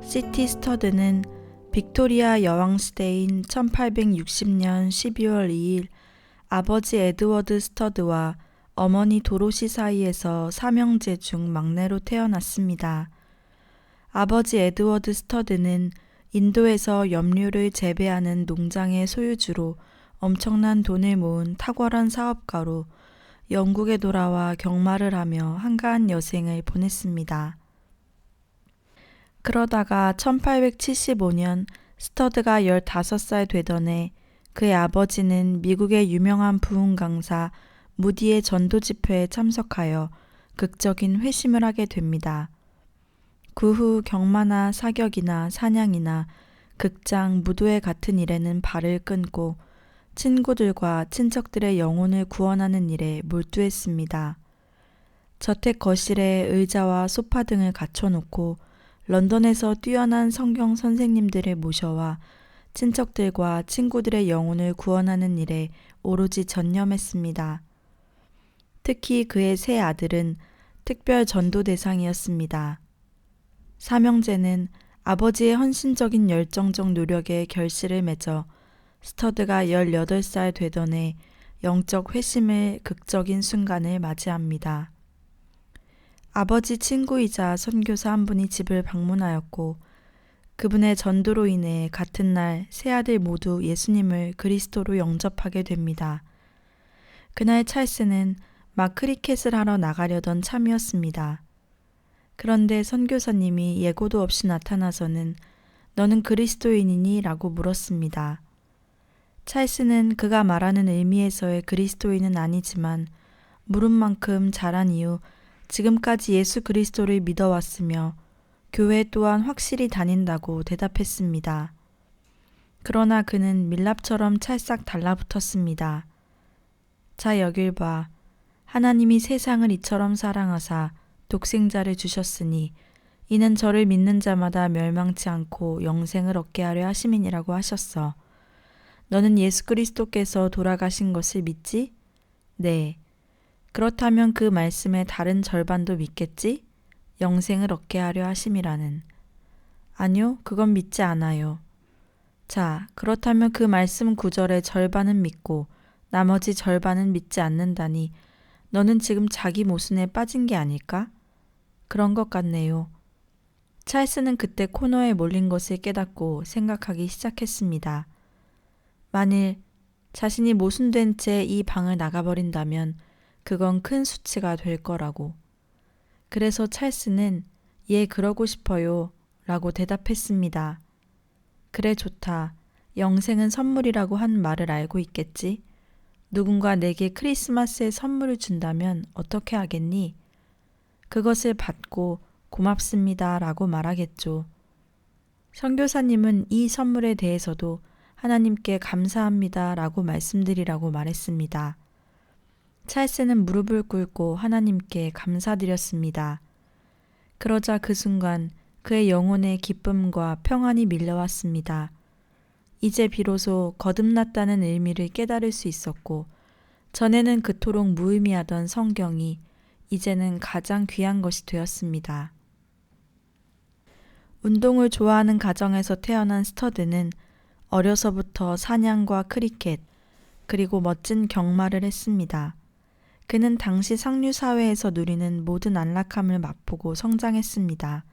시티 스터드는 빅토리아 여왕시대인 1860년 12월 2일 아버지 에드워드 스터드와 어머니 도로시 사이에서 삼형제 중 막내로 태어났습니다. 아버지 에드워드 스터드는 인도에서 염료를 재배하는 농장의 소유주로 엄청난 돈을 모은 탁월한 사업가로 영국에 돌아와 경마를 하며 한가한 여생을 보냈습니다. 그러다가 1875년 스터드가 15살 되던 해 그의 아버지는 미국의 유명한 부흥 강사 무디의 전도 집회에 참석하여 극적인 회심을 하게 됩니다. 그 후 경마나 사격이나 사냥이나 극장, 무도회 같은 일에는 발을 끊고 친구들과 친척들의 영혼을 구원하는 일에 몰두했습니다. 저택 거실에 의자와 소파 등을 갖춰놓고 런던에서 뛰어난 성경 선생님들을 모셔와 친척들과 친구들의 영혼을 구원하는 일에 오로지 전념했습니다. 특히 그의 세 아들은 특별 전도 대상이었습니다. 삼형제는 아버지의 헌신적인 열정적 노력에 결실을 맺어 스터드가 18살 되던 해 영적 회심의 극적인 순간을 맞이합니다. 아버지 친구이자 선교사 한 분이 집을 방문하였고 그분의 전도로 인해 같은 날 세 아들 모두 예수님을 그리스도로 영접하게 됩니다. 그날 찰스는 막 크리켓을 하러 나가려던 참이었습니다. 그런데 선교사님이 예고도 없이 나타나서는 너는 그리스도인이니? 라고 물었습니다. 찰스는 그가 말하는 의미에서의 그리스도인은 아니지만 물은 만큼 자란 이후 지금까지 예수 그리스도를 믿어왔으며 교회 또한 확실히 다닌다고 대답했습니다. 그러나 그는 밀랍처럼 찰싹 달라붙었습니다. 자 여길 봐. 하나님이 세상을 이처럼 사랑하사 독생자를 주셨으니 이는 저를 믿는 자마다 멸망치 않고 영생을 얻게 하려 하심이니라고 하셨어. 너는 예수 그리스도께서 돌아가신 것을 믿지? 네. 그렇다면 그 말씀의 다른 절반도 믿겠지? 영생을 얻게 하려 하심이라는. 아니요, 그건 믿지 않아요. 자, 그렇다면 그 말씀 구절의 절반은 믿고 나머지 절반은 믿지 않는다니 너는 지금 자기 모순에 빠진 게 아닐까? 그런 것 같네요. 찰스는 그때 코너에 몰린 것을 깨닫고 생각하기 시작했습니다. 만일 자신이 모순된 채 이 방을 나가버린다면 그건 큰 수치가 될 거라고. 그래서 찰스는 예, 그러고 싶어요 라고 대답했습니다. 그래 좋다. 영생은 선물이라고 한 말을 알고 있겠지? 누군가 내게 크리스마스에 선물을 준다면 어떻게 하겠니? 그것을 받고 고맙습니다 라고 말하겠죠. 선교사님은 이 선물에 대해서도 하나님께 감사합니다 라고 말씀드리라고 말했습니다. 찰스는 무릎을 꿇고 하나님께 감사드렸습니다. 그러자 그 순간 그의 영혼에 기쁨과 평안이 밀려왔습니다. 이제 비로소 거듭났다는 의미를 깨달을 수 있었고 전에는 그토록 무의미하던 성경이 이제는 가장 귀한 것이 되었습니다. 운동을 좋아하는 가정에서 태어난 스터드는 어려서부터 사냥과 크리켓 그리고 멋진 경마를 했습니다. 그는 당시 상류 사회에서 누리는 모든 안락함을 맛보고 성장했습니다.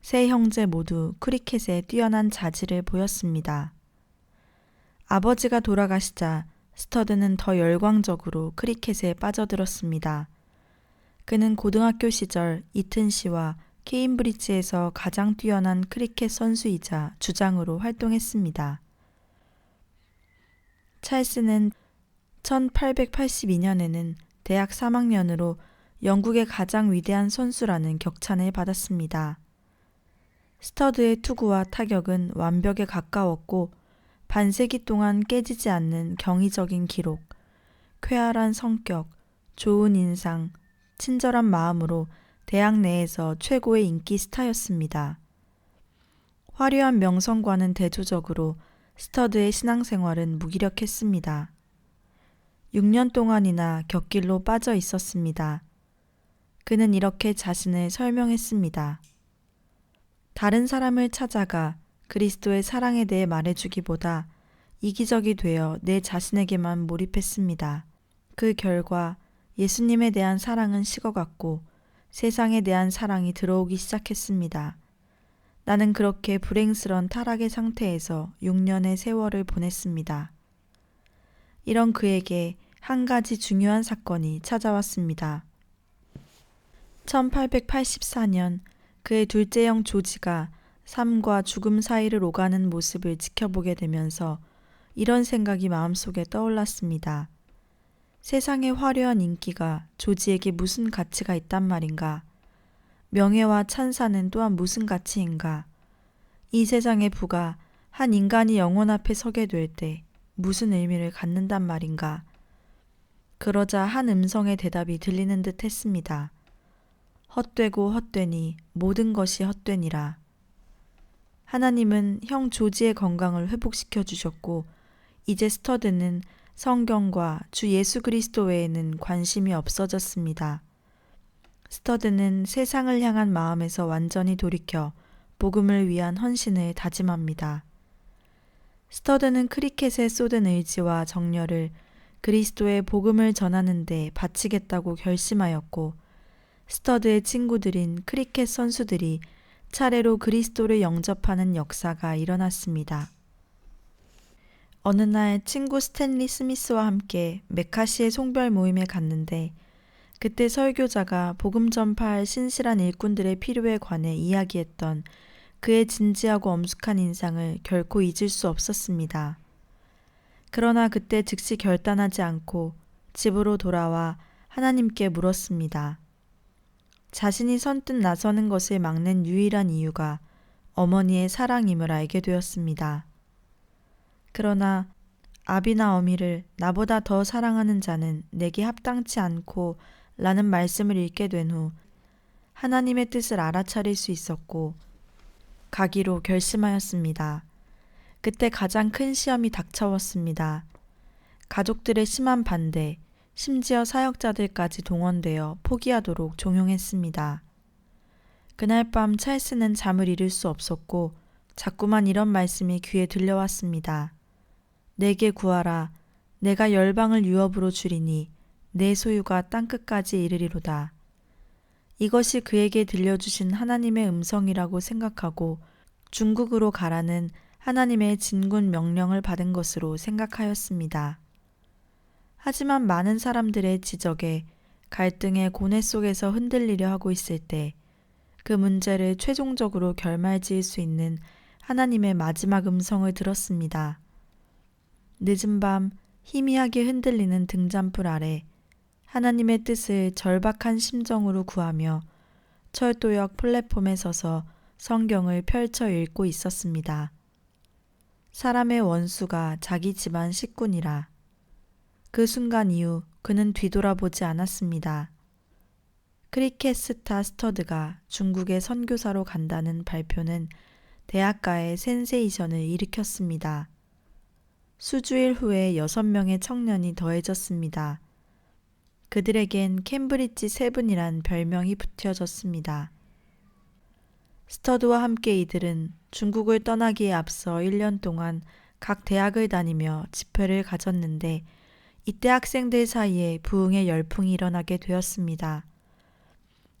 세 형제 모두 크리켓에 뛰어난 자질을 보였습니다. 아버지가 돌아가시자 스터드는 더 열광적으로 크리켓에 빠져들었습니다. 그는 고등학교 시절 이튼시와 케임브리지에서 가장 뛰어난 크리켓 선수이자 주장으로 활동했습니다. 찰스는 1882년에는 대학 3학년으로 영국의 가장 위대한 선수라는 격찬을 받았습니다. 스터드의 투구와 타격은 완벽에 가까웠고 반세기 동안 깨지지 않는 경이적인 기록, 쾌활한 성격, 좋은 인상, 친절한 마음으로 대학 내에서 최고의 인기 스타였습니다. 화려한 명성과는 대조적으로 스터드의 신앙생활은 무기력했습니다. 6년 동안이나 곁길로 빠져 있었습니다. 그는 이렇게 자신을 설명했습니다. 다른 사람을 찾아가 그리스도의 사랑에 대해 말해주기보다 이기적이 되어 내 자신에게만 몰입했습니다. 그 결과 예수님에 대한 사랑은 식어갔고 세상에 대한 사랑이 들어오기 시작했습니다. 나는 그렇게 불행스런 타락의 상태에서 6년의 세월을 보냈습니다. 이런 그에게 한 가지 중요한 사건이 찾아왔습니다. 1884년 그의 둘째 형 조지가 삶과 죽음 사이를 오가는 모습을 지켜보게 되면서 이런 생각이 마음속에 떠올랐습니다. 세상의 화려한 인기가 조지에게 무슨 가치가 있단 말인가? 명예와 찬사는 또한 무슨 가치인가? 이 세상의 부가 한 인간이 영혼 앞에 서게 될 때 무슨 의미를 갖는단 말인가? 그러자 한 음성의 대답이 들리는 듯 했습니다. 헛되고 헛되니 모든 것이 헛되니라. 하나님은 형 조지의 건강을 회복시켜 주셨고 이제 스터드는 성경과 주 예수 그리스도 외에는 관심이 없어졌습니다. 스터드는 세상을 향한 마음에서 완전히 돌이켜 복음을 위한 헌신을 다짐합니다. 스터드는 크리켓에 쏟은 의지와 정열을 그리스도의 복음을 전하는 데 바치겠다고 결심하였고 스터드의 친구들인 크리켓 선수들이 차례로 그리스도를 영접하는 역사가 일어났습니다. 어느 날 친구 스탠리 스미스와 함께 메카시의 송별 모임에 갔는데 그때 설교자가 복음 전파할 신실한 일꾼들의 필요에 관해 이야기했던 그의 진지하고 엄숙한 인상을 결코 잊을 수 없었습니다. 그러나 그때 즉시 결단하지 않고 집으로 돌아와 하나님께 물었습니다. 자신이 선뜻 나서는 것을 막는 유일한 이유가 어머니의 사랑임을 알게 되었습니다. 그러나 아비나 어미를 나보다 더 사랑하는 자는 내게 합당치 않고 라는 말씀을 읽게 된 후 하나님의 뜻을 알아차릴 수 있었고 가기로 결심하였습니다. 그때 가장 큰 시험이 닥쳐왔습니다. 가족들의 심한 반대, 심지어 사역자들까지 동원되어 포기하도록 종용했습니다. 그날 밤 찰스는 잠을 이룰 수 없었고 자꾸만 이런 말씀이 귀에 들려왔습니다. 내게 구하라. 내가 열방을 유업으로 주리니 내 소유가 땅끝까지 이르리로다. 이것이 그에게 들려주신 하나님의 음성이라고 생각하고 중국으로 가라는 하나님의 진군 명령을 받은 것으로 생각하였습니다. 하지만 많은 사람들의 지적에 갈등의 고뇌 속에서 흔들리려 하고 있을 때 그 문제를 최종적으로 결말지을 수 있는 하나님의 마지막 음성을 들었습니다. 늦은 밤 희미하게 흔들리는 등잔불 아래 하나님의 뜻을 절박한 심정으로 구하며 철도역 플랫폼에 서서 성경을 펼쳐 읽고 있었습니다. 사람의 원수가 자기 집안 식구니라. 그 순간 이후 그는 뒤돌아보지 않았습니다. 크리켓 스타 스터드가 중국에 선교사로 간다는 발표는 대학가의 센세이션을 일으켰습니다. 수주일 후에 6명의 청년이 더해졌습니다. 그들에겐 캠브리지 세븐이란 별명이 붙여졌습니다. 스터드와 함께 이들은 중국을 떠나기에 앞서 1년 동안 각 대학을 다니며 집회를 가졌는데 이때 학생들 사이에 부흥의 열풍이 일어나게 되었습니다.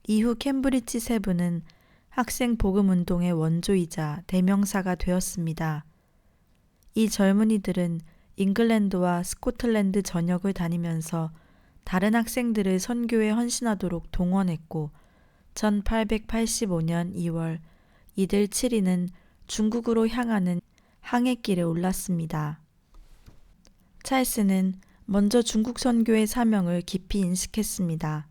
이후 캠브리지 세븐은 학생 복음 운동의 원조이자 대명사가 되었습니다. 이 젊은이들은 잉글랜드와 스코틀랜드 전역을 다니면서 다른 학생들을 선교에 헌신하도록 동원했고 1885년 2월 이들 7인은 중국으로 향하는 항해길에 올랐습니다. 찰스는 먼저 중국 선교의 사명을 깊이 인식했습니다.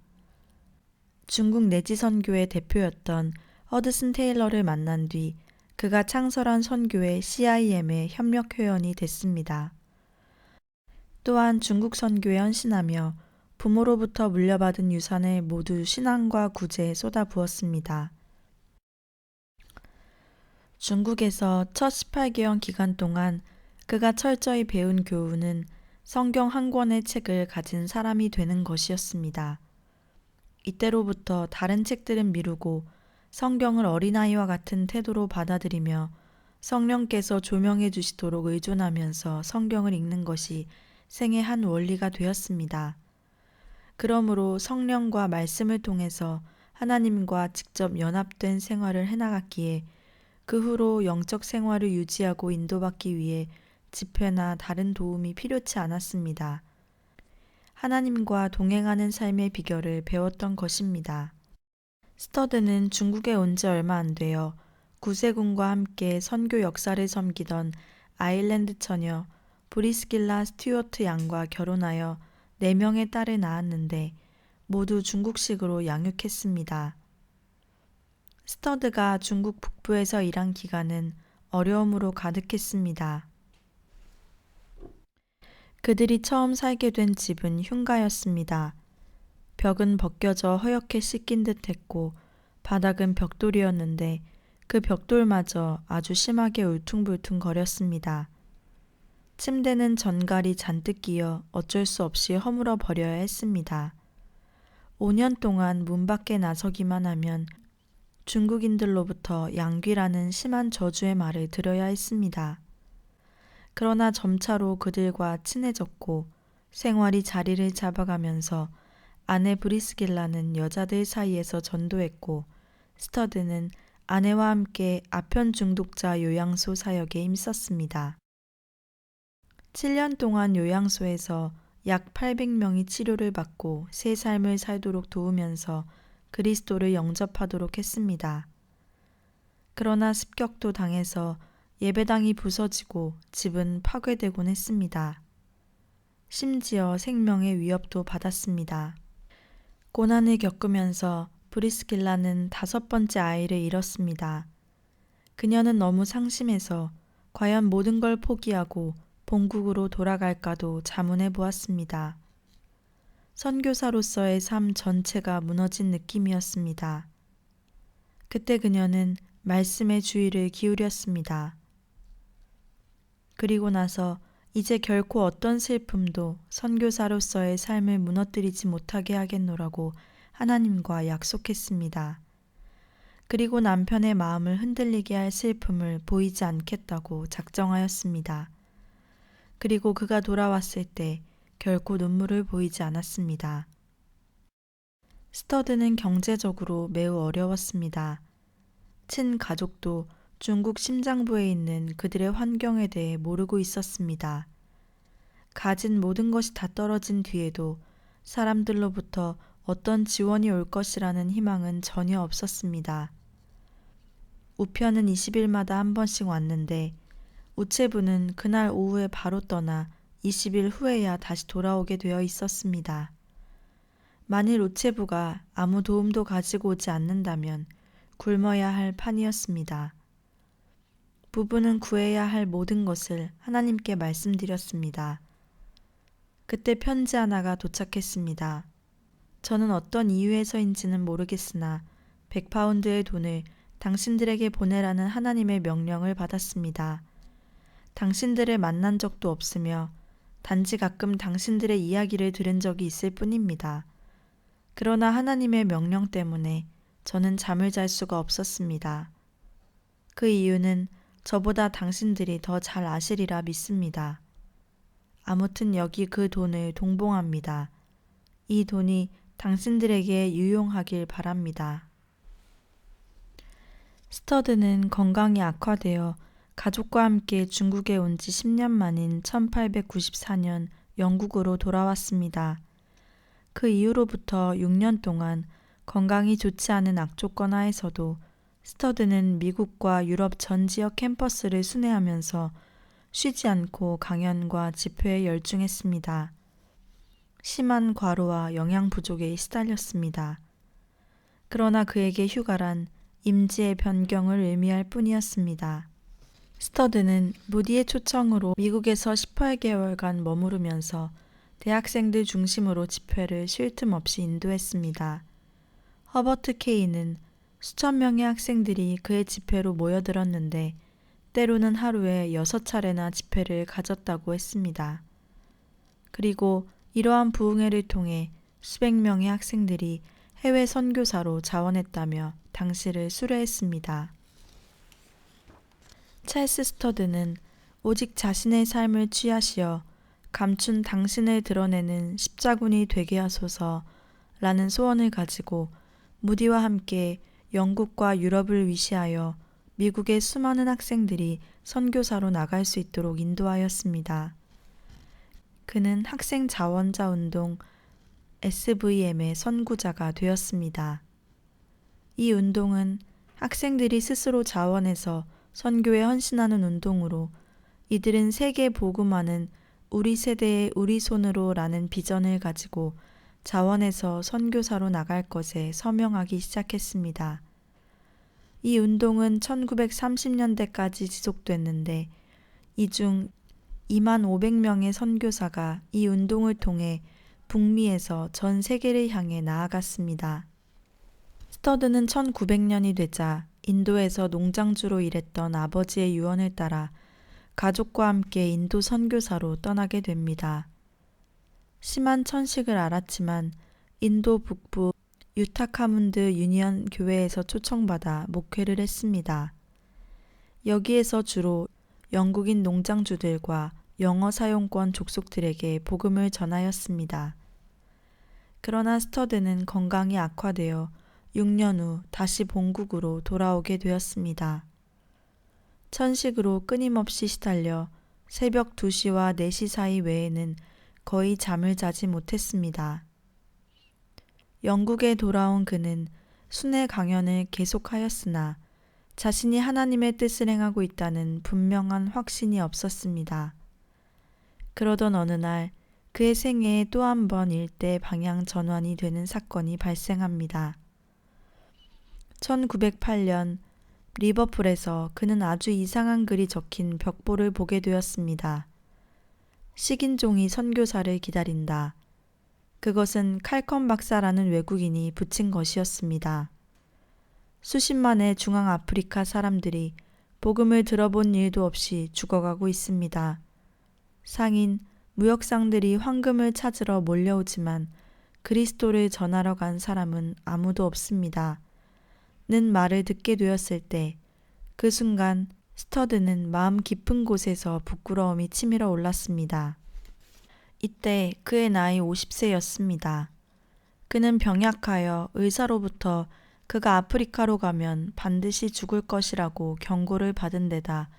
중국 내지 선교의 대표였던 허드슨 테일러를 만난 뒤 그가 창설한 선교회 CIM의 협력 회원이 됐습니다. 또한 중국 선교에 헌신하며 부모로부터 물려받은 유산을 모두 신앙과 구제에 쏟아부었습니다. 중국에서 첫 18개월 기간 동안 그가 철저히 배운 교훈은 성경 한 권의 책을 가진 사람이 되는 것이었습니다. 이때로부터 다른 책들은 미루고 성경을 어린아이와 같은 태도로 받아들이며 성령께서 조명해 주시도록 의존하면서 성경을 읽는 것이 생의 한 원리가 되었습니다. 그러므로 성령과 말씀을 통해서 하나님과 직접 연합된 생활을 해나갔기에 그 후로 영적 생활을 유지하고 인도받기 위해 집회나 다른 도움이 필요치 않았습니다. 하나님과 동행하는 삶의 비결을 배웠던 것입니다. 스터드는 중국에 온 지 얼마 안 되어 구세군과 함께 선교 역사를 섬기던 아일랜드 처녀 브리스길라 스튜어트 양과 결혼하여 4명의 딸을 낳았는데 모두 중국식으로 양육했습니다. 스터드가 중국 북부에서 일한 기간은 어려움으로 가득했습니다. 그들이 처음 살게 된 집은 흉가였습니다. 벽은 벗겨져 허옇게 씻긴 듯 했고 바닥은 벽돌이었는데 그 벽돌마저 아주 심하게 울퉁불퉁 거렸습니다. 침대는 전갈이 잔뜩 끼어 어쩔 수 없이 허물어 버려야 했습니다. 5년 동안 문 밖에 나서기만 하면 중국인들로부터 양귀라는 심한 저주의 말을 들어야 했습니다. 그러나 점차로 그들과 친해졌고 생활이 자리를 잡아가면서 아내 브리스길라는 여자들 사이에서 전도했고 스터드는 아내와 함께 아편 중독자 요양소 사역에 힘썼습니다. 7년 동안 요양소에서 약 800명이 치료를 받고 새 삶을 살도록 도우면서 그리스도를 영접하도록 했습니다. 그러나 습격도 당해서 예배당이 부서지고 집은 파괴되곤 했습니다. 심지어 생명의 위협도 받았습니다. 고난을 겪으면서 브리스길라는 5번째 아이를 잃었습니다. 그녀는 너무 상심해서 과연 모든 걸 포기하고 본국으로 돌아갈까도 자문해 보았습니다. 선교사로서의 삶 전체가 무너진 느낌이었습니다. 그때 그녀는 말씀에 주의를 기울였습니다. 그리고 나서 이제 결코 어떤 슬픔도 선교사로서의 삶을 무너뜨리지 못하게 하겠노라고 하나님과 약속했습니다. 그리고 남편의 마음을 흔들리게 할 슬픔을 보이지 않겠다고 작정하였습니다. 그리고 그가 돌아왔을 때 결코 눈물을 보이지 않았습니다. 스터드는 경제적으로 매우 어려웠습니다. 친가족도 중국 심장부에 있는 그들의 환경에 대해 모르고 있었습니다. 가진 모든 것이 다 떨어진 뒤에도 사람들로부터 어떤 지원이 올 것이라는 희망은 전혀 없었습니다. 우편은 20일마다 한 번씩 왔는데 우체부는 그날 오후에 바로 떠나 20일 후에야 다시 돌아오게 되어 있었습니다. 만일 우체부가 아무 도움도 가지고 오지 않는다면 굶어야 할 판이었습니다. 부부는 구해야 할 모든 것을 하나님께 말씀드렸습니다. 그때 편지 하나가 도착했습니다. 저는 어떤 이유에서인지는 모르겠으나 100파운드의 돈을 당신들에게 보내라는 하나님의 명령을 받았습니다. 당신들을 만난 적도 없으며 단지 가끔 당신들의 이야기를 들은 적이 있을 뿐입니다. 그러나 하나님의 명령 때문에 저는 잠을 잘 수가 없었습니다. 그 이유는 저보다 당신들이 더 잘 아시리라 믿습니다. 아무튼 여기 그 돈을 동봉합니다. 이 돈이 당신들에게 유용하길 바랍니다. 스터드는 건강이 악화되어 가족과 함께 중국에 온 지 10년 만인 1894년 영국으로 돌아왔습니다. 그 이후로부터 6년 동안 건강이 좋지 않은 악조건 하에서도 스터드는 미국과 유럽 전 지역 캠퍼스를 순회하면서 쉬지 않고 강연과 집회에 열중했습니다. 심한 과로와 영양 부족에 시달렸습니다. 그러나 그에게 휴가란 임지의 변경을 의미할 뿐이었습니다. 스터드는 무디의 초청으로 미국에서 18개월간 머무르면서 대학생들 중심으로 집회를 쉴 틈 없이 인도했습니다. 허버트 케이는 수천 명의 학생들이 그의 집회로 모여들었는데 때로는 하루에 6차례나 집회를 가졌다고 했습니다. 그리고 이러한 부흥회를 통해 수백 명의 학생들이 해외 선교사로 자원했다며 당시를 수뢰했습니다. 찰스 스터드는 오직 자신의 삶을 취하시어 감춘 당신을 드러내는 십자군이 되게 하소서 라는 소원을 가지고 무디와 함께 영국과 유럽을 위시하여 미국의 수많은 학생들이 선교사로 나갈 수 있도록 인도하였습니다. 그는 학생 자원자 운동 SVM의 선구자가 되었습니다. 이 운동은 학생들이 스스로 자원해서 선교에 헌신하는 운동으로 이들은 세계 복음화는 우리 세대의 우리 손으로 라는 비전을 가지고 자원해서 선교사로 나갈 것에 서명하기 시작했습니다. 이 운동은 1930년대까지 지속됐는데 이 중 25,000명의 선교사가 이 운동을 통해 북미에서 전 세계를 향해 나아갔습니다. 스터드는 1900년이 되자 인도에서 농장주로 일했던 아버지의 유언을 따라 가족과 함께 인도 선교사로 떠나게 됩니다. 심한 천식을 앓았지만 인도 북부 유타카문드 유니언 교회에서 초청받아 목회를 했습니다. 여기에서 주로 영국인 농장주들과 영어 사용권 족속들에게 복음을 전하였습니다. 그러나 스터드는 건강이 악화되어 6년 후 다시 본국으로 돌아오게 되었습니다. 천식으로 끊임없이 시달려 새벽 2시와 4시 사이 외에는 거의 잠을 자지 못했습니다. 영국에 돌아온 그는 순회 강연을 계속하였으나 자신이 하나님의 뜻을 행하고 있다는 분명한 확신이 없었습니다. 그러던 어느 날 그의 생애에 또 한 번 일대 방향 전환이 되는 사건이 발생합니다. 1908년 리버풀에서 그는 아주 이상한 글이 적힌 벽보를 보게 되었습니다. 식인종이 선교사를 기다린다. 그것은 칼컨 박사라는 외국인이 붙인 것이었습니다. 수십만의 중앙아프리카 사람들이 복음을 들어본 일도 없이 죽어가고 있습니다. 상인, 무역상들이 황금을 찾으러 몰려오지만 그리스도를 전하러 간 사람은 아무도 없습니다. 는 말을 듣게 되었을 때 그 순간 스터드는 마음 깊은 곳에서 부끄러움이 치밀어 올랐습니다. 이때 그의 나이 50세였습니다. 그는 병약하여 의사로부터 그가 아프리카로 가면 반드시 죽을 것이라고 경고를 받은 데다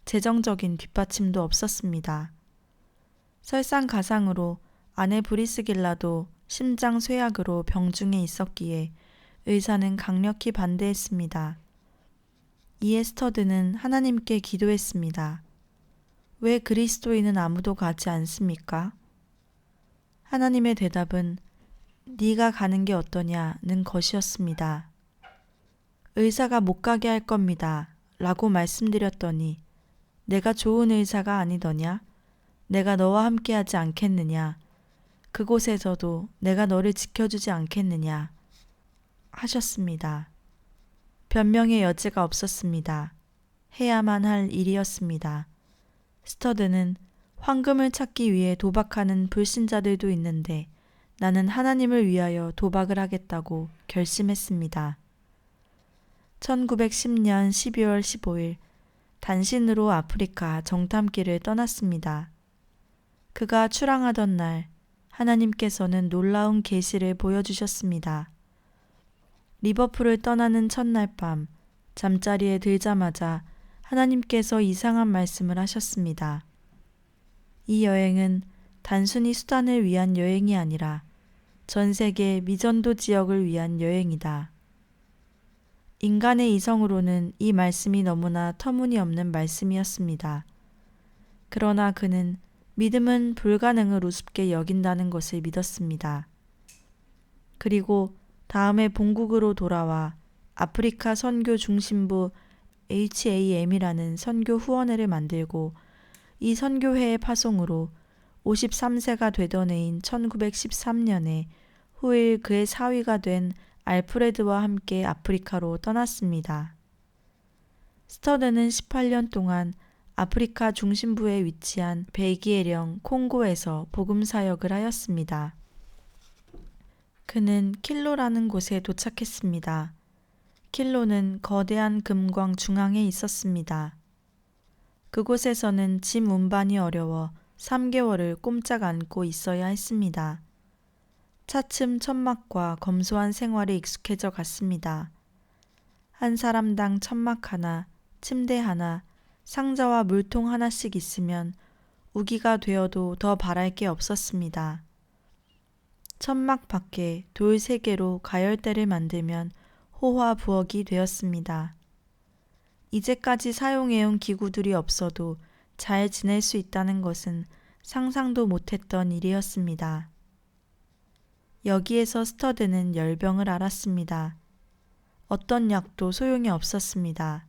재정적인 뒷받침도 없었습니다. 설상가상으로 아내 브리스길라도 심장 쇠약으로 병중에 있었기에 의사는 강력히 반대했습니다. 이에 스터드는 하나님께 기도했습니다. 왜 그리스도인은 아무도 가지 않습니까? 하나님의 대답은 네가 가는 게 어떠냐는 것이었습니다. 의사가 못 가게 할 겁니다. 라고 말씀드렸더니 내가 좋은 의사가 아니더냐? 내가 너와 함께 하지 않겠느냐? 그곳에서도 내가 너를 지켜주지 않겠느냐? 하셨습니다. 변명의 여지가 없었습니다. 해야만 할 일이었습니다. 스터드는 황금을 찾기 위해 도박하는 불신자들도 있는데 나는 하나님을 위하여 도박을 하겠다고 결심했습니다. 1910년 12월 15일 단신으로 아프리카 정탐길을 떠났습니다. 그가 출항하던 날 하나님께서는 놀라운 계시를 보여주셨습니다. 리버풀을 떠나는 첫날 밤 잠자리에 들자마자 하나님께서 이상한 말씀을 하셨습니다. 이 여행은 단순히 수단을 위한 여행이 아니라 전 세계 미전도 지역을 위한 여행이다. 인간의 이성으로는 이 말씀이 너무나 터무니없는 말씀이었습니다. 그러나 그는 믿음은 불가능을 우습게 여긴다는 것을 믿었습니다. 그리고 다음에 본국으로 돌아와 아프리카 선교 중심부 HAM이라는 선교 후원회를 만들고 이 선교회의 파송으로 53세가 되던 해인 1913년에 후일 그의 사위가 된 알프레드와 함께 아프리카로 떠났습니다. 스터드는 18년 동안 아프리카 중심부에 위치한 벨기에령 콩고에서 복음 사역을 하였습니다. 그는 킬로라는 곳에 도착했습니다. 킬로는 거대한 금광 중앙에 있었습니다. 그곳에서는 짐 운반이 어려워 3개월을 꼼짝 않고 있어야 했습니다. 차츰 천막과 검소한 생활에 익숙해져 갔습니다. 한 사람당 천막 하나, 침대 하나, 상자와 물통 하나씩 있으면 우기가 되어도 더 바랄 게 없었습니다. 천막 밖에 돌 3개로 가열대를 만들면 호화 부엌이 되었습니다. 이제까지 사용해온 기구들이 없어도 잘 지낼 수 있다는 것은 상상도 못했던 일이었습니다. 여기에서 스터드는 열병을 앓았습니다. 어떤 약도 소용이 없었습니다.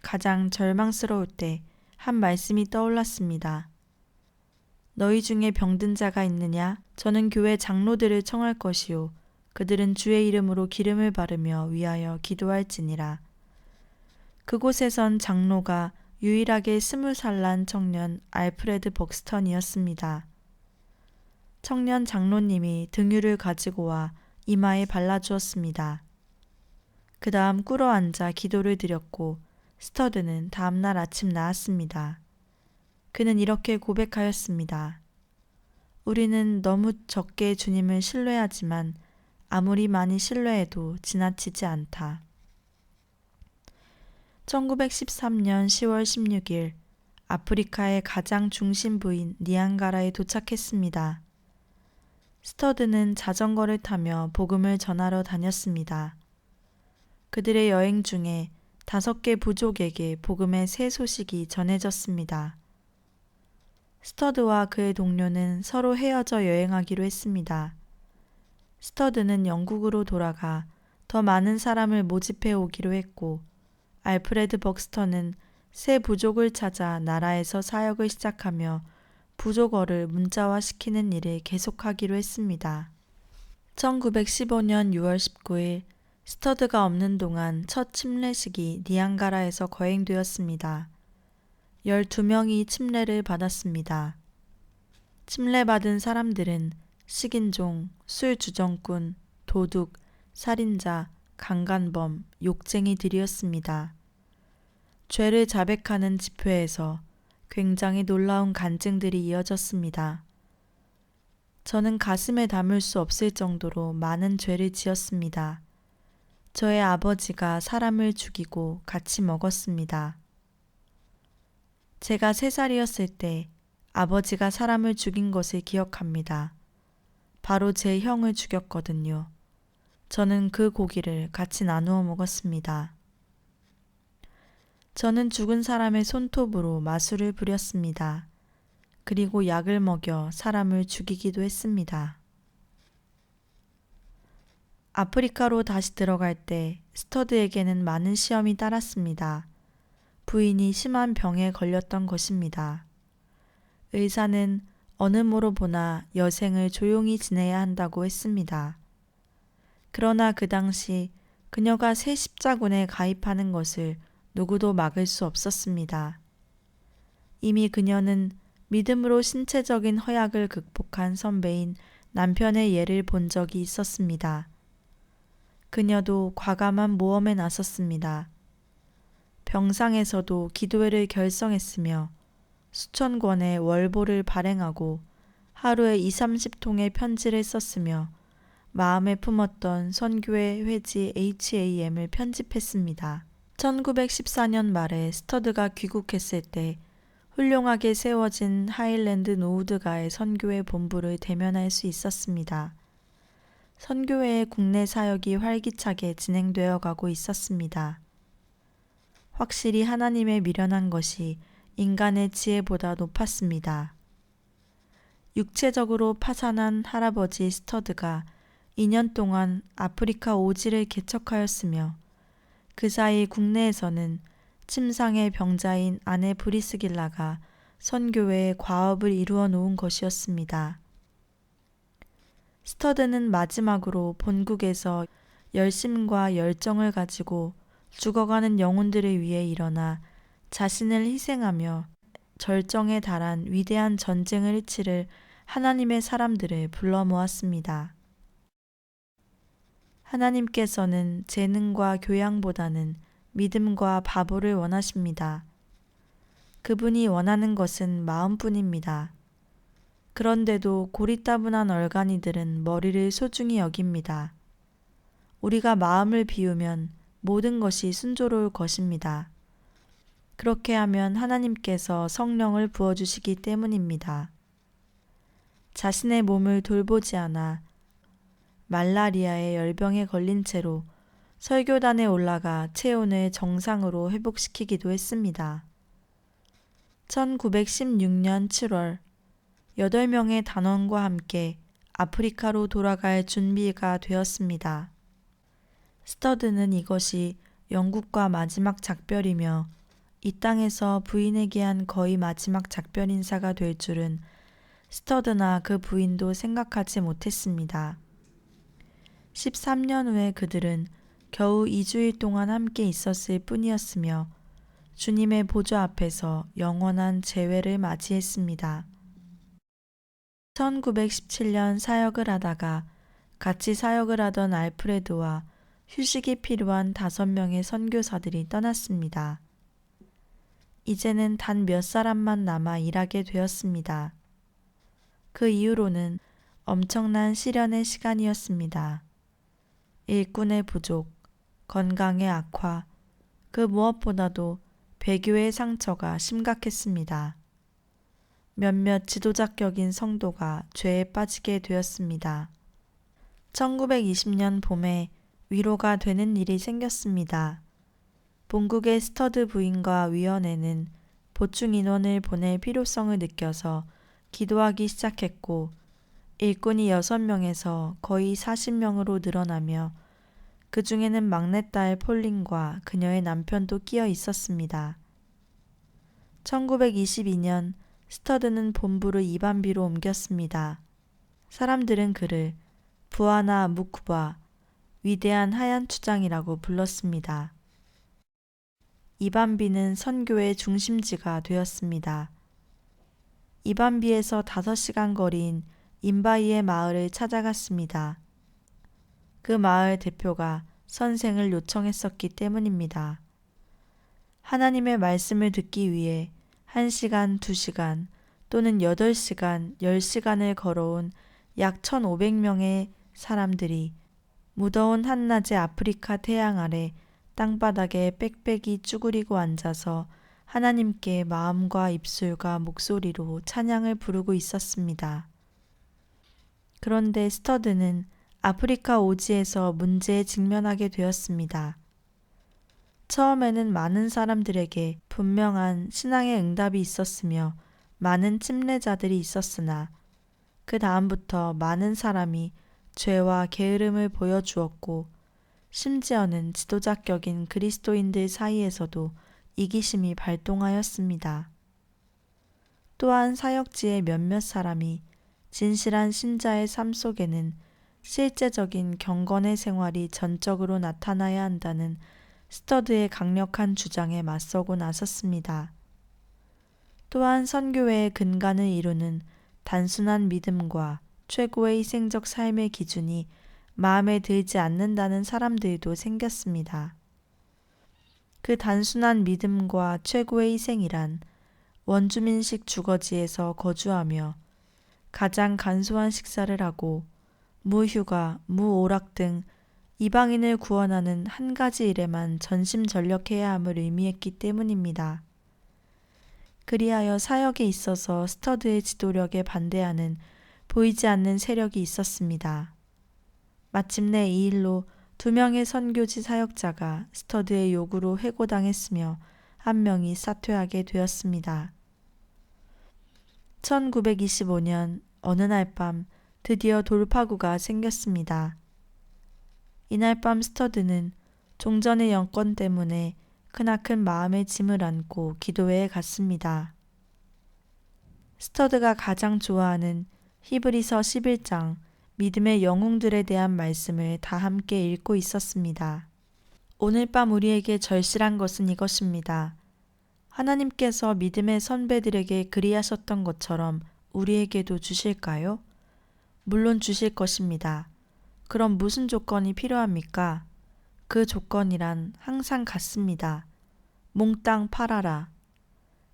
가장 절망스러울 때 한 말씀이 떠올랐습니다. 너희 중에 병든 자가 있느냐? 저는 교회 장로들을 청할 것이요. 그들은 주의 이름으로 기름을 바르며 위하여 기도할지니라. 그곳에선 장로가 유일하게 20살 난 청년 알프레드 벅스턴이었습니다. 청년 장로님이 등유를 가지고 와 이마에 발라주었습니다. 그 다음 꿇어앉아 기도를 드렸고 스터드는 다음날 아침 나았습니다. 그는 이렇게 고백하였습니다. 우리는 너무 적게 주님을 신뢰하지만 아무리 많이 신뢰해도 지나치지 않다. 1913년 10월 16일 아프리카의 가장 중심부인 니안가라에 도착했습니다. 스터드는 자전거를 타며 복음을 전하러 다녔습니다. 그들의 여행 중에 5개 부족에게 복음의 새 소식이 전해졌습니다. 스터드와 그의 동료는 서로 헤어져 여행하기로 했습니다. 스터드는 영국으로 돌아가 더 많은 사람을 모집해 오기로 했고 알프레드 벅스턴은 새 부족을 찾아 나라에서 사역을 시작하며 부족어를 문자화시키는 일을 계속하기로 했습니다. 1915년 6월 19일 스터드가 없는 동안 첫 침례식이 니안가라에서 거행되었습니다. 12명이 침례를 받았습니다. 침례받은 사람들은 식인종, 술주정꾼, 도둑, 살인자, 강간범, 욕쟁이들이었습니다. 죄를 자백하는 집회에서 굉장히 놀라운 간증들이 이어졌습니다. 저는 가슴에 담을 수 없을 정도로 많은 죄를 지었습니다. 저의 아버지가 사람을 죽이고 같이 먹었습니다. 제가 3살이었을 때 아버지가 사람을 죽인 것을 기억합니다. 바로 제 형을 죽였거든요. 저는 그 고기를 같이 나누어 먹었습니다. 저는 죽은 사람의 손톱으로 마술을 부렸습니다. 그리고 약을 먹여 사람을 죽이기도 했습니다. 아프리카로 다시 들어갈 때 스터드에게는 많은 시험이 따랐습니다. 부인이 심한 병에 걸렸던 것입니다. 의사는 어느 모로 보나 여생을 조용히 지내야 한다고 했습니다. 그러나 그 당시 그녀가 새 십자군에 가입하는 것을 누구도 막을 수 없었습니다. 이미 그녀는 믿음으로 신체적인 허약을 극복한 선배인 남편의 예를 본 적이 있었습니다. 그녀도 과감한 모험에 나섰습니다. 병상에서도 기도회를 결성했으며 수천 권의 월보를 발행하고 하루에 20-30통의 편지를 썼으며 마음에 품었던 선교회 회지 HAM을 편집했습니다. 1914년 말에 스터드가 귀국했을 때 훌륭하게 세워진 하일랜드 노우드가의 선교회 본부를 대면할 수 있었습니다. 선교회의 국내 사역이 활기차게 진행되어 가고 있었습니다. 확실히 하나님의 미련한 것이 인간의 지혜보다 높았습니다. 육체적으로 파산한 할아버지 스터드가 2년 동안 아프리카 오지를 개척하였으며 그 사이 국내에서는 침상의 병자인 아내 브리스길라가 선교회의 과업을 이루어 놓은 것이었습니다. 스터드는 마지막으로 본국에서 열심과 열정을 가지고 죽어가는 영혼들을 위해 일어나 자신을 희생하며 절정에 달한 위대한 전쟁을 치를 하나님의 사람들을 불러 모았습니다. 하나님께서는 재능과 교양보다는 믿음과 바보를 원하십니다. 그분이 원하는 것은 마음뿐입니다. 그런데도 고리따분한 얼간이들은 머리를 소중히 여깁니다. 우리가 마음을 비우면 모든 것이 순조로울 것입니다. 그렇게 하면 하나님께서 성령을 부어주시기 때문입니다. 자신의 몸을 돌보지 않아 말라리아의 열병에 걸린 채로 설교단에 올라가 체온을 정상으로 회복시키기도 했습니다. 1916년 7월 8명의 단원과 함께 아프리카로 돌아갈 준비가 되었습니다. 스터드는 이것이 영국과 마지막 작별이며 이 땅에서 부인에게 한 거의 마지막 작별 인사가 될 줄은 스터드나 그 부인도 생각하지 못했습니다. 13년 후에 그들은 겨우 2주일 동안 함께 있었을 뿐이었으며 주님의 보좌 앞에서 영원한 재회를 맞이했습니다. 1917년 사역을 하다가 같이 사역을 하던 알프레드와 휴식이 필요한 5명의 선교사들이 떠났습니다. 이제는 단 몇 사람만 남아 일하게 되었습니다. 그 이후로는 엄청난 시련의 시간이었습니다. 일꾼의 부족, 건강의 악화, 그 무엇보다도 배교의 상처가 심각했습니다. 몇몇 지도자격인 성도가 죄에 빠지게 되었습니다. 1920년 봄에 위로가 되는 일이 생겼습니다. 본국의 스터드 부인과 위원회는 보충 인원을 보낼 필요성을 느껴서 기도하기 시작했고 일꾼이 6명에서 거의 40명으로 늘어나며 그 중에는 막내딸 폴린과 그녀의 남편도 끼어 있었습니다. 1922년 스터드는 본부를 이반비로 옮겼습니다. 사람들은 그를 부아나 무쿠바, 위대한 하얀 추장이라고 불렀습니다. 이반비는 선교의 중심지가 되었습니다. 이반비에서 5시간 거리인 임바이의 마을을 찾아갔습니다. 그 마을 대표가 선생을 요청했었기 때문입니다. 하나님의 말씀을 듣기 위해 1시간, 2시간 또는 8시간, 10시간을 걸어온 약 1,500명의 사람들이 무더운 한낮의 아프리카 태양 아래 땅바닥에 빽빽이 쭈그리고 앉아서 하나님께 마음과 입술과 목소리로 찬양을 부르고 있었습니다. 그런데 스터드는 아프리카 오지에서 문제에 직면하게 되었습니다. 처음에는 많은 사람들에게 분명한 신앙의 응답이 있었으며 많은 침례자들이 있었으나 그 다음부터 많은 사람이 죄와 게으름을 보여주었고 심지어는 지도자격인 그리스도인들 사이에서도 이기심이 발동하였습니다. 또한 사역지의 몇몇 사람이 진실한 신자의 삶 속에는 실제적인 경건의 생활이 전적으로 나타나야 한다는 스터드의 강력한 주장에 맞서고 나섰습니다. 또한 선교회의 근간을 이루는 단순한 믿음과 최고의 희생적 삶의 기준이 마음에 들지 않는다는 사람들도 생겼습니다. 그 단순한 믿음과 최고의 희생이란 원주민식 주거지에서 거주하며 가장 간소한 식사를 하고 무휴가, 무오락 등 이방인을 구원하는 한 가지 일에만 전심전력해야 함을 의미했기 때문입니다. 그리하여 사역에 있어서 스터드의 지도력에 반대하는 보이지 않는 세력이 있었습니다. 마침내 이 일로 2명의 선교지 사역자가 스터드의 요구로 해고당했으며 1명이 사퇴하게 되었습니다. 1925년 어느 날 밤 드디어 돌파구가 생겼습니다. 이날 밤 스터드는 종전의 영권 때문에 크나큰 마음의 짐을 안고 기도회에 갔습니다. 스터드가 가장 좋아하는 히브리서 11장 믿음의 영웅들에 대한 말씀을 다 함께 읽고 있었습니다. 오늘 밤 우리에게 절실한 것은 이것입니다. 하나님께서 믿음의 선배들에게 그리하셨던 것처럼 우리에게도 주실까요? 물론 주실 것입니다. 그럼 무슨 조건이 필요합니까? 그 조건이란 항상 같습니다. 몽땅 팔아라.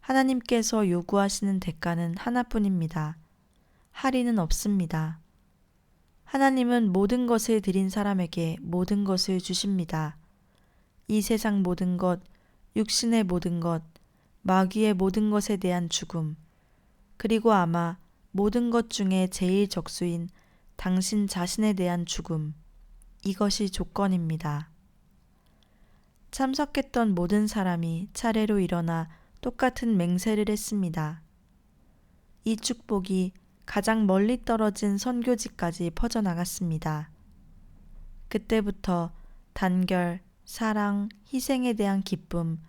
하나님께서 요구하시는 대가는 하나뿐입니다. 할인은 없습니다. 하나님은 모든 것을 드린 사람에게 모든 것을 주십니다. 이 세상 모든 것, 육신의 모든 것, 마귀의 모든 것에 대한 죽음, 그리고 아마 모든 것 중에 제일 적수인 당신 자신에 대한 죽음, 이것이 조건입니다. 참석했던 모든 사람이 차례로 일어나 똑같은 맹세를 했습니다. 이 축복이 가장 멀리 떨어진 선교지까지 퍼져나갔습니다. 그때부터 단결, 사랑, 희생에 대한 기쁨,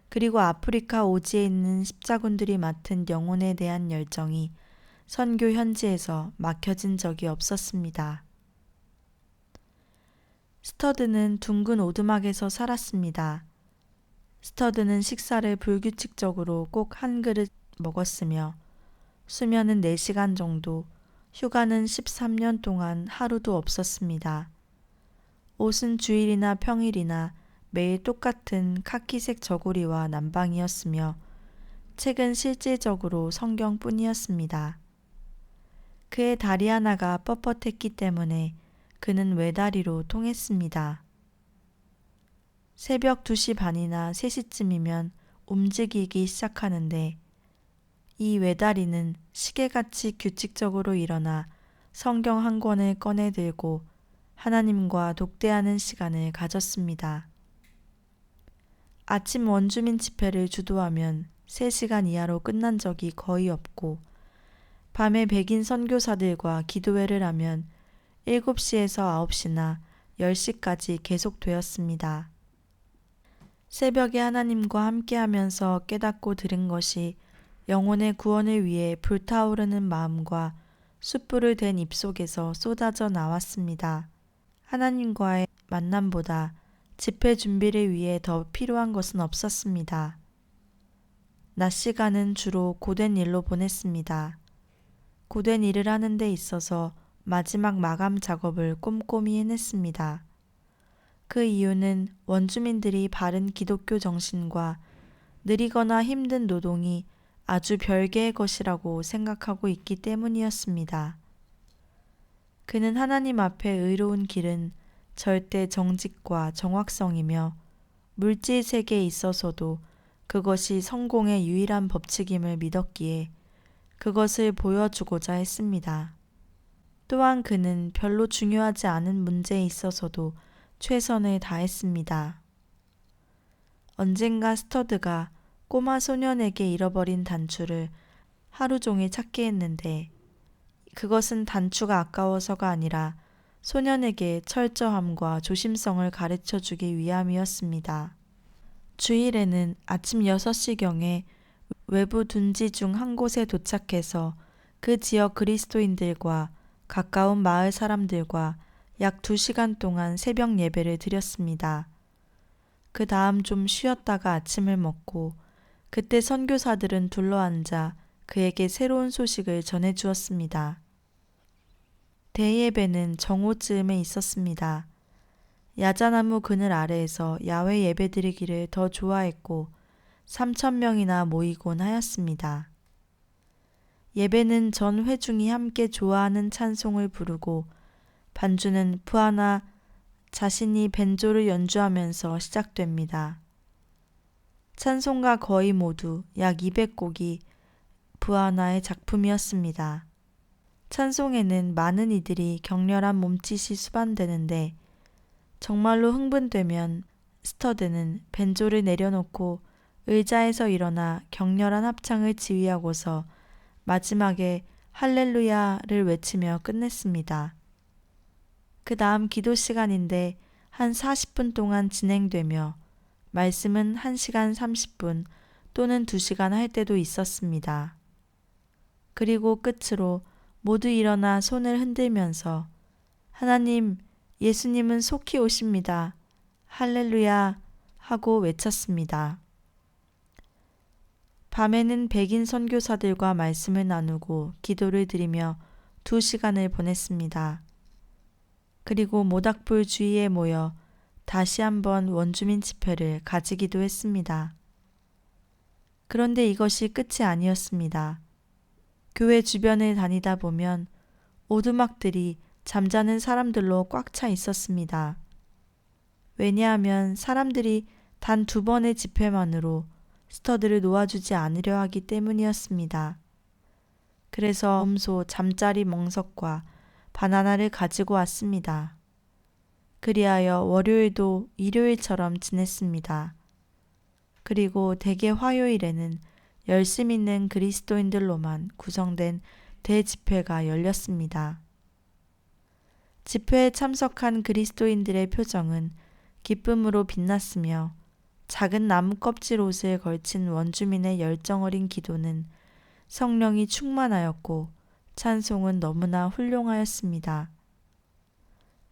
그리고 아프리카 오지에 있는 십자군들이 맡은 영혼에 대한 열정이 선교 현지에서 막혀진 적이 없었습니다. 스터드는 둥근 오두막에서 살았습니다. 스터드는 식사를 불규칙적으로 꼭 한 그릇 먹었으며 수면은 4시간 정도, 휴가는 13년 동안 하루도 없었습니다. 옷은 주일이나 평일이나 매일 똑같은 카키색 저고리와 남방이었으며 책은 실질적으로 성경뿐이었습니다. 그의 다리 하나가 뻣뻣했기 때문에 그는 외다리로 통했습니다. 새벽 2시 반이나 3시쯤이면 움직이기 시작하는데 이 외다리는 시계같이 규칙적으로 일어나 성경 한 권을 꺼내 들고 하나님과 독대하는 시간을 가졌습니다. 아침 원주민 집회를 주도하면 3시간 이하로 끝난 적이 거의 없고 밤에 백인 선교사들과 기도회를 하면 7시에서 9시나 10시까지 계속되었습니다. 새벽에 하나님과 함께하면서 깨닫고 들은 것이 영혼의 구원을 위해 불타오르는 마음과 숯불을 댄 입속에서 쏟아져 나왔습니다. 하나님과의 만남보다 집회 준비를 위해 더 필요한 것은 없었습니다. 낮 시간은 주로 고된 일로 보냈습니다. 고된 일을 하는 데 있어서 마지막 마감 작업을 꼼꼼히 해냈습니다. 그 이유는 원주민들이 바른 기독교 정신과 느리거나 힘든 노동이 아주 별개의 것이라고 생각하고 있기 때문이었습니다. 그는 하나님 앞에 의로운 길은 절대 정직과 정확성이며 물질 세계에 있어서도 그것이 성공의 유일한 법칙임을 믿었기에 그것을 보여주고자 했습니다. 또한 그는 별로 중요하지 않은 문제에 있어서도 최선을 다했습니다. 언젠가 스터드가 꼬마 소년에게 잃어버린 단추를 하루 종일 찾게 했는데 그것은 단추가 아까워서가 아니라 소년에게 철저함과 조심성을 가르쳐 주기 위함이었습니다. 주일에는 아침 6시경에 외부 둔지 중 한 곳에 도착해서 그 지역 그리스도인들과 가까운 마을 사람들과 약 2시간 동안 새벽 예배를 드렸습니다. 그 다음 좀 쉬었다가 아침을 먹고 그때 선교사들은 둘러앉아 그에게 새로운 소식을 전해주었습니다. 대예배는 정오쯤에 있었습니다. 야자나무 그늘 아래에서 야외 예배드리기를 더 좋아했고 3,000명이나 모이곤 하였습니다. 예배는 전 회중이 함께 좋아하는 찬송을 부르고 반주는 푸아나 자신이 벤조를 연주하면서 시작됩니다. 찬송가 거의 모두 약 200곡이 푸아나의 작품이었습니다. 찬송에는 많은 이들이 격렬한 몸짓이 수반되는데 정말로 흥분되면 스터드는 벤조를 내려놓고 의자에서 일어나 격렬한 합창을 지휘하고서 마지막에 할렐루야를 외치며 끝냈습니다. 그 다음 기도 시간인데 한 40분 동안 진행되며 말씀은 1시간 30분 또는 2시간 할 때도 있었습니다. 그리고 끝으로 모두 일어나 손을 흔들면서 하나님, 예수님은 속히 오십니다. 할렐루야 하고 외쳤습니다. 밤에는 백인 선교사들과 말씀을 나누고 기도를 드리며 2시간을 보냈습니다. 그리고 모닥불 주위에 모여 다시 한번 원주민 집회를 가지기도 했습니다. 그런데 이것이 끝이 아니었습니다. 교회 주변을 다니다 보면 오두막들이 잠자는 사람들로 꽉 차 있었습니다. 왜냐하면 사람들이 단 2번의 집회만으로 스터드를 놓아주지 않으려 하기 때문이었습니다. 그래서 음소 잠자리 멍석과 바나나를 가지고 왔습니다. 그리하여 월요일도 일요일처럼 지냈습니다. 그리고 대개 화요일에는 열심 있는 그리스도인들로만 구성된 대집회가 열렸습니다. 집회에 참석한 그리스도인들의 표정은 기쁨으로 빛났으며 작은 나무 껍질 옷을 걸친 원주민의 열정 어린 기도는 성령이 충만하였고 찬송은 너무나 훌륭하였습니다.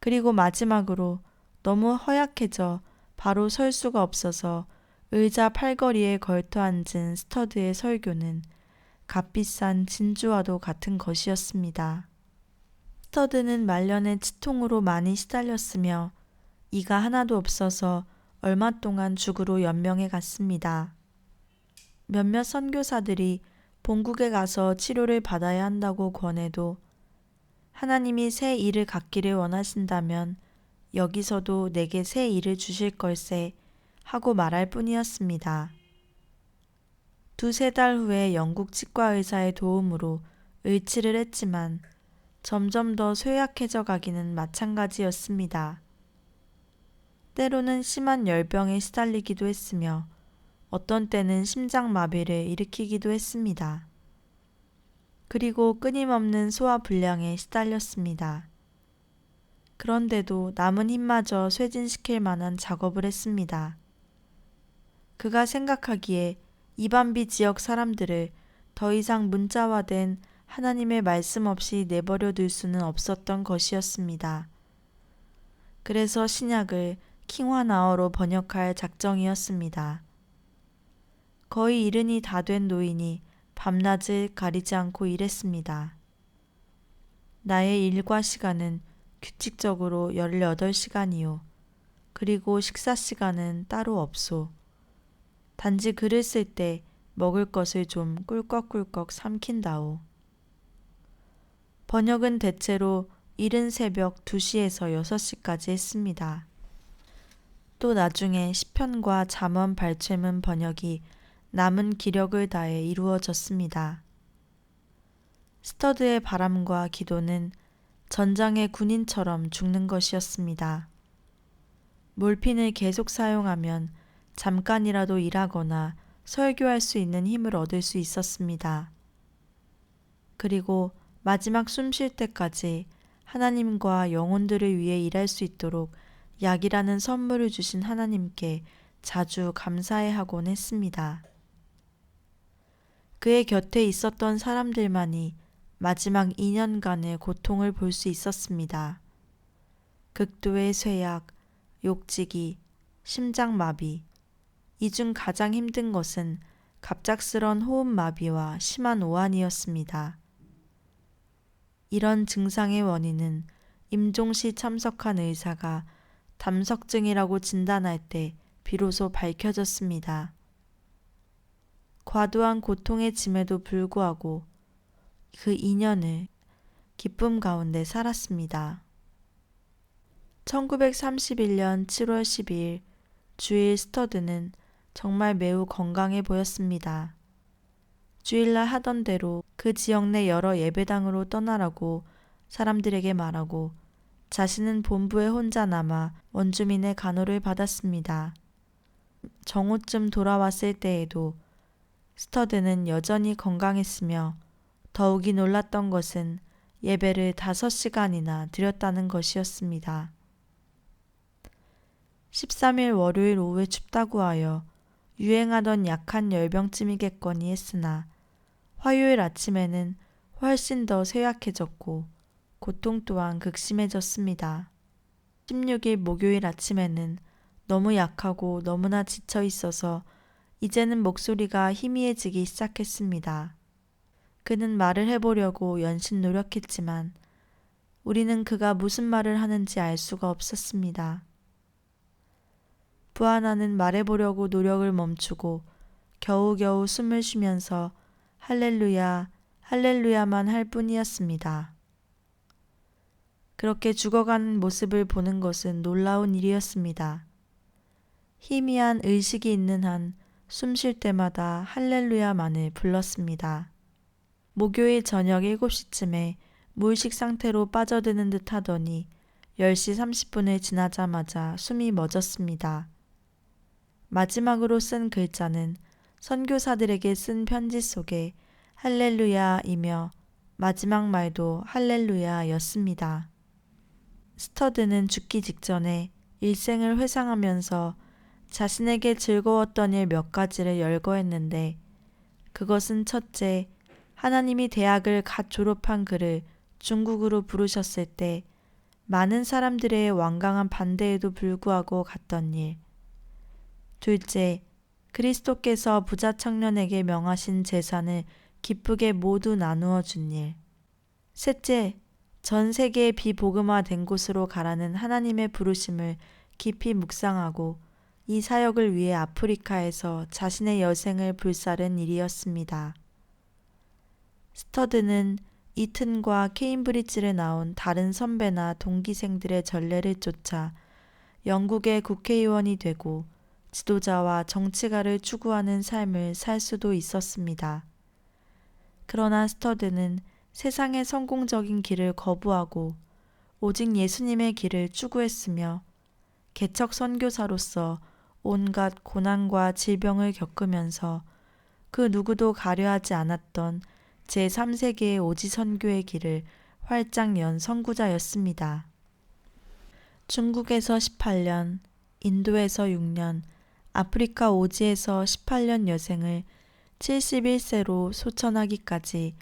그리고 마지막으로 너무 허약해져 바로 설 수가 없어서 의자 팔걸이에 걸터 앉은 스터드의 설교는 값비싼 진주와도 같은 것이었습니다. 스터드는 말년에 치통으로 많이 시달렸으며 이가 하나도 없어서 얼마 동안 죽으로 연명해 갔습니다. 몇몇 선교사들이 본국에 가서 치료를 받아야 한다고 권해도 하나님이 새 이를 갖기를 원하신다면 여기서도 내게 새 이를 주실 걸세 하고 말할 뿐이었습니다. 2-3달 후에 영국 치과 의사의 도움으로 의치를 했지만 점점 더 쇠약해져 가기는 마찬가지였습니다. 때로는 심한 열병에 시달리기도 했으며 어떤 때는 심장마비를 일으키기도 했습니다. 그리고 끊임없는 소화불량에 시달렸습니다. 그런데도 남은 힘마저 쇠진시킬 만한 작업을 했습니다. 그가 생각하기에 이반비 지역 사람들을 더 이상 문자화된 하나님의 말씀 없이 내버려 둘 수는 없었던 것이었습니다. 그래서 신약을 킹화나어로 번역할 작정이었습니다. 거의 이른이 다 된 노인이 밤낮을 가리지 않고 일했습니다. 나의 일과 시간은 규칙적으로 18시간이요. 그리고 식사 시간은 따로 없소. 단지 글을 쓸 때 먹을 것을 좀 꿀꺽꿀꺽 삼킨다오. 번역은 대체로 이른 새벽 2시에서 6시까지 했습니다. 또 나중에 시편과 잠언 발췌문 번역이 남은 기력을 다해 이루어졌습니다. 스터드의 바람과 기도는 전장의 군인처럼 죽는 것이었습니다. 몰핀을 계속 사용하면 잠깐이라도 일하거나 설교할 수 있는 힘을 얻을 수 있었습니다. 그리고 마지막 숨 쉴 때까지 하나님과 영혼들을 위해 일할 수 있도록 약이라는 선물을 주신 하나님께 자주 감사해하곤 했습니다. 그의 곁에 있었던 사람들만이 마지막 2년간의 고통을 볼 수 있었습니다. 극도의 쇠약, 욕지기, 심장마비, 이 중 가장 힘든 것은 갑작스런 호흡마비와 심한 오한이었습니다. 이런 증상의 원인은 임종시 참석한 의사가 담석증이라고 진단할 때 비로소 밝혀졌습니다. 과도한 고통의 짐에도 불구하고 그 2년을 기쁨 가운데 살았습니다. 1931년 7월 12일 주일 스터드는 정말 매우 건강해 보였습니다. 주일날 하던 대로 그 지역 내 여러 예배당으로 떠나라고 사람들에게 말하고 자신은 본부에 혼자 남아 원주민의 간호를 받았습니다. 정오쯤 돌아왔을 때에도 스터드는 여전히 건강했으며 더욱이 놀랐던 것은 예배를 5시간이나 드렸다는 것이었습니다. 13일 월요일 오후에 춥다고 하여 유행하던 약한 열병쯤이겠거니 했으나 화요일 아침에는 훨씬 더 쇠약해졌고 고통 또한 극심해졌습니다. 16일 목요일 아침에는 너무 약하고 너무나 지쳐 있어서 이제는 목소리가 희미해지기 시작했습니다. 그는 말을 해보려고 연신 노력했지만 우리는 그가 무슨 말을 하는지 알 수가 없었습니다. 부하나는 말해보려고 노력을 멈추고 겨우겨우 숨을 쉬면서 할렐루야, 할렐루야만 할 뿐이었습니다. 그렇게 죽어가는 모습을 보는 것은 놀라운 일이었습니다. 희미한 의식이 있는 한 숨 쉴 때마다 할렐루야만을 불렀습니다. 목요일 저녁 7시쯤에 무의식 상태로 빠져드는 듯 하더니 10시 30분을 지나자마자 숨이 멎었습니다. 마지막으로 쓴 글자는 선교사들에게 쓴 편지 속에 할렐루야이며 마지막 말도 할렐루야였습니다. 스터드는 죽기 직전에 일생을 회상하면서 자신에게 즐거웠던 일 몇 가지를 열거했는데 그것은 첫째, 하나님이 대학을 갓 졸업한 그를 중국으로 부르셨을 때 많은 사람들의 완강한 반대에도 불구하고 갔던 일. 둘째, 그리스도께서 부자 청년에게 명하신 재산을 기쁘게 모두 나누어 준 일. 셋째, 전 세계에 비복음화된 곳으로 가라는 하나님의 부르심을 깊이 묵상하고 이 사역을 위해 아프리카에서 자신의 여생을 불사른 일이었습니다. 스터드는 이튼과 케임브리지를 나온 다른 선배나 동기생들의 전례를 쫓아 영국의 국회의원이 되고 지도자와 정치가를 추구하는 삶을 살 수도 있었습니다. 그러나 스터드는 세상의 성공적인 길을 거부하고 오직 예수님의 길을 추구했으며 개척 선교사로서 온갖 고난과 질병을 겪으면서 그 누구도 가려하지 않았던 제3세계의 오지 선교의 길을 활짝 연 선구자였습니다. 중국에서 18년, 인도에서 6년, 아프리카 오지에서 18년 여생을 71세로 소천하기까지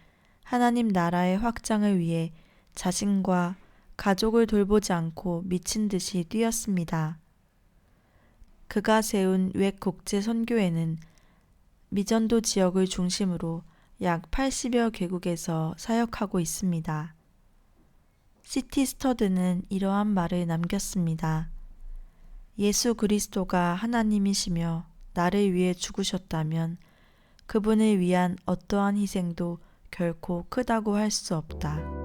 하나님 나라의 확장을 위해 자신과 가족을 돌보지 않고 미친 듯이 뛰었습니다. 그가 세운 웻 국제 선교회는 미전도 지역을 중심으로 약 80여 개국에서 사역하고 있습니다. 시티 스터드는 이러한 말을 남겼습니다. 예수 그리스도가 하나님이시며 나를 위해 죽으셨다면 그분을 위한 어떠한 희생도 결코 크다고 할 수 없다.